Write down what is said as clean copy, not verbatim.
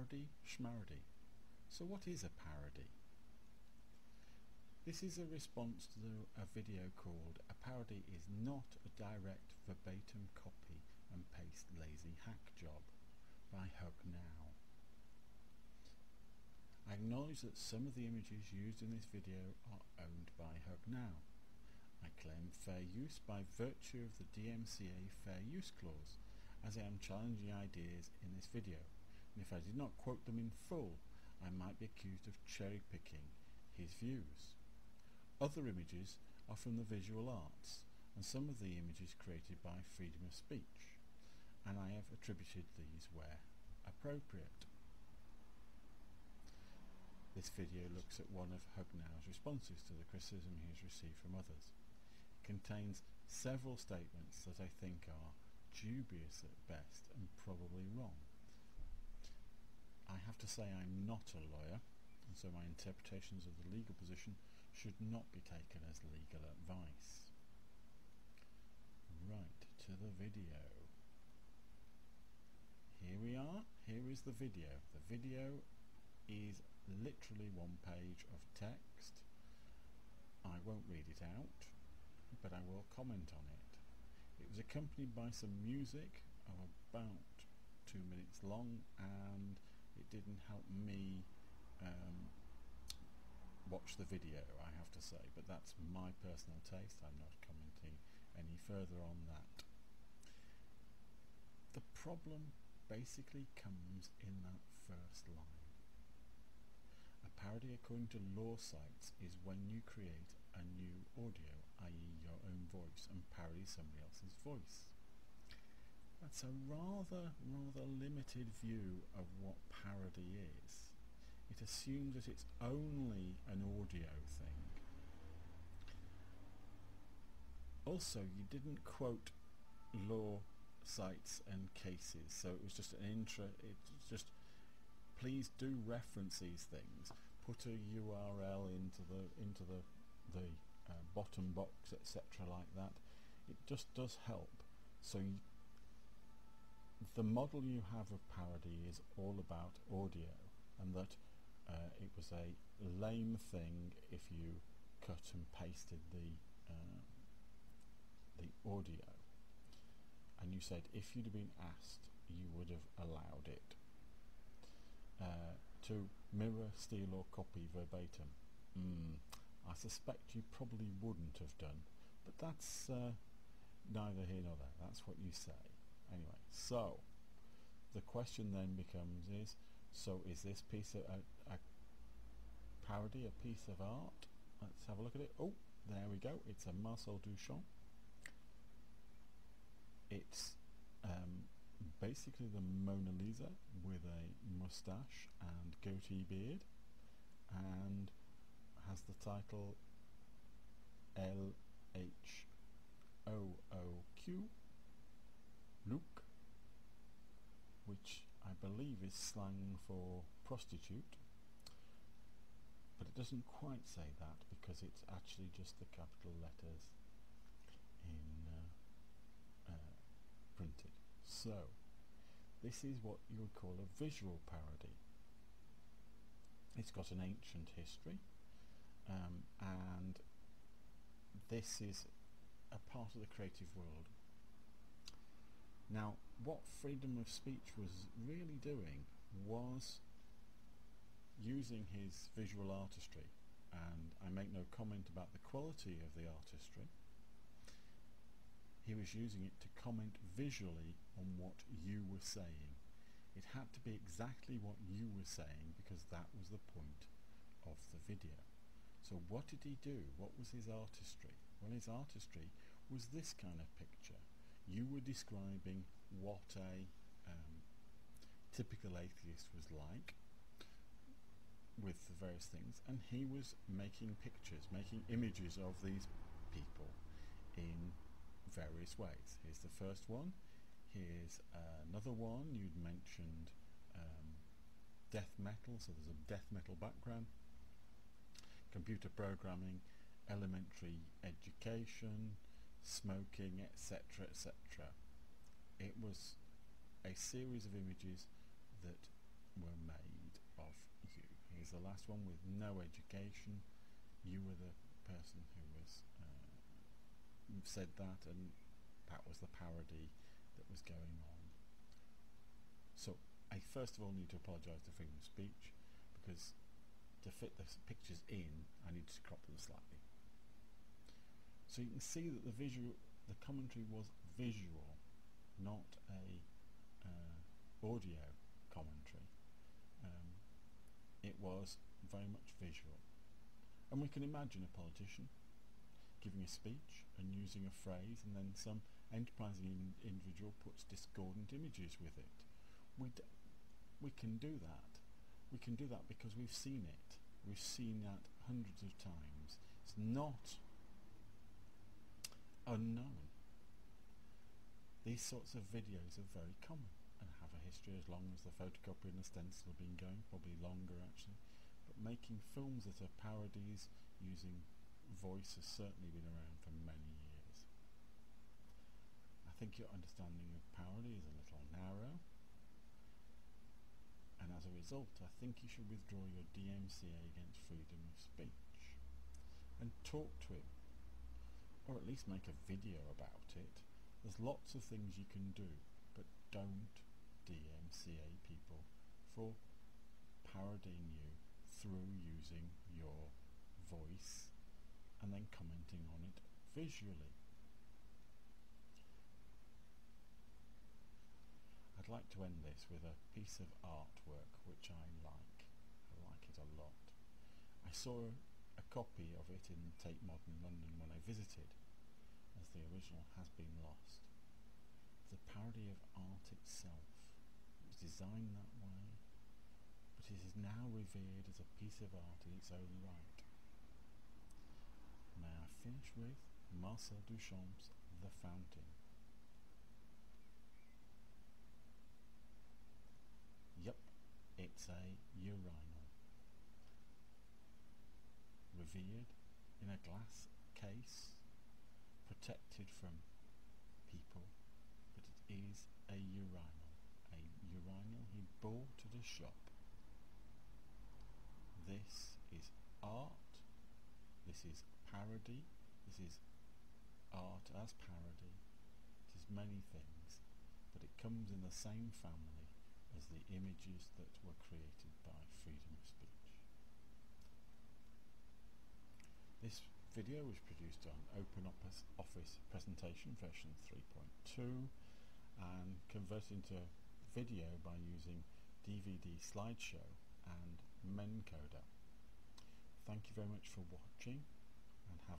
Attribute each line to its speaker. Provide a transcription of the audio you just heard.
Speaker 1: Parody schmarody. So what is a parody? This is a response to a video called "A parody is not a direct verbatim copy and paste lazy hack job" by Hugnow. I acknowledge that some of the images used in this video are owned by Hugnow. I claim fair use by virtue of the DMCA fair use clause, as I am challenging ideas in this video, and if I did not quote them in full, I might be accused of cherry-picking his views. Other images are from the visual arts, and some of the images created by freedom of speech, and I have attributed these where appropriate. This video looks at one of Hugnow's responses to the criticism he has received from others. It contains several statements that I think are dubious at best and probably wrong. I have to say I'm not a lawyer, and so my interpretations of the legal position should not be taken as legal advice. Right, to the video. Here we are, here is the video. The video is literally one page of text. I won't read it out, but I will comment on it. It was accompanied by some music of about 2 minutes long, and it didn't help me watch the video, I have to say, but that's my personal taste. I'm not commenting any further on that. The problem basically comes in that first line. A parody, according to law sites, is when you create a new audio, i.e. your own voice, and parody somebody else's voice. That's a rather limited view of what parody is. It assumes that it's only an audio thing. Also, you didn't quote law sites and cases, so it was just an intro. It's just, please do reference these things. Put a URL into the bottom box, etc., like that. It just does help. So the model you have of parody is all about audio, and that it was a lame thing if you cut and pasted the audio, and you said if you'd have been asked you would have allowed it to mirror, steal or copy verbatim. I suspect you probably wouldn't have done, but that's neither here nor there. That's what you say. Anyway, so the question then becomes is this piece of a parody, a piece of art? Let's have a look at it. Oh, there we go. It's a Marcel Duchamp. It's basically the Mona Lisa with a moustache and goatee beard, and has the title LHOOQ, Luke, which I believe is slang for prostitute, but it doesn't quite say that because it's actually just the capital letters in printed. So this is what you would call a visual parody. It's got an ancient history, and this is a part of the creative world. Now, what freedom of speech was really doing was using his visual artistry, and I make no comment about the quality of the artistry. He was using it to comment visually on what you were saying. It had to be exactly what you were saying because that was the point of the video. So what did he do? What was his artistry? Well, his artistry was this kind of picture. You were describing what a typical atheist was like with the various things, and he was making pictures, making images of these people in various ways. Here's the first one. Here's another one. You'd mentioned death metal, so there's a death metal background, computer programming, elementary education, smoking, etc., etc. It was a series of images that were made. the last one with no education. You were the person who was said that, and that was the parody that was going on. So I first of all need to apologise to freedom of speech, because to fit the pictures in, I need to crop them slightly. So you can see that the commentary was visual, not a audio commentary. It was very much visual. And we can imagine a politician giving a speech and using a phrase, and then some enterprising individual puts discordant images with it. We can do that. We can do that because we've seen it. We've seen that hundreds of times. It's not unknown. These sorts of videos are very common and have a history as long as the photocopy and the stencil have been going, probably longer actually. But making films that are parodies using voice has certainly been around for many years. I think your understanding of parody is a little narrow, and as a result I think you should withdraw your DMCA against freedom of speech and talk to him, or at least make a video about it. There's lots of things you can do, but don't DMCA people for parodying you through using your voice and then commenting on it visually. I'd like to end this with a piece of artwork which I like. I like it a lot. I saw a copy of it in Tate Modern London when I visited, as the original has been lost. The parody of art itself. It was designed that way, but it is now revered as a piece of art in its own right. May I finish with Marcel Duchamp's The Fountain. Yep, it's a urinal. Revered in a glass case, protected from people, but it is a urinal. A urinal he bought at a shop. This is art. This is parody. This is art as parody. It is many things, but it comes in the same family as the images that were created by freedom of speech. This video was produced on OpenOffice Presentation version 3.2 and converted into video by using DVD slideshow and Mencoder. Thank you very much for watching, and have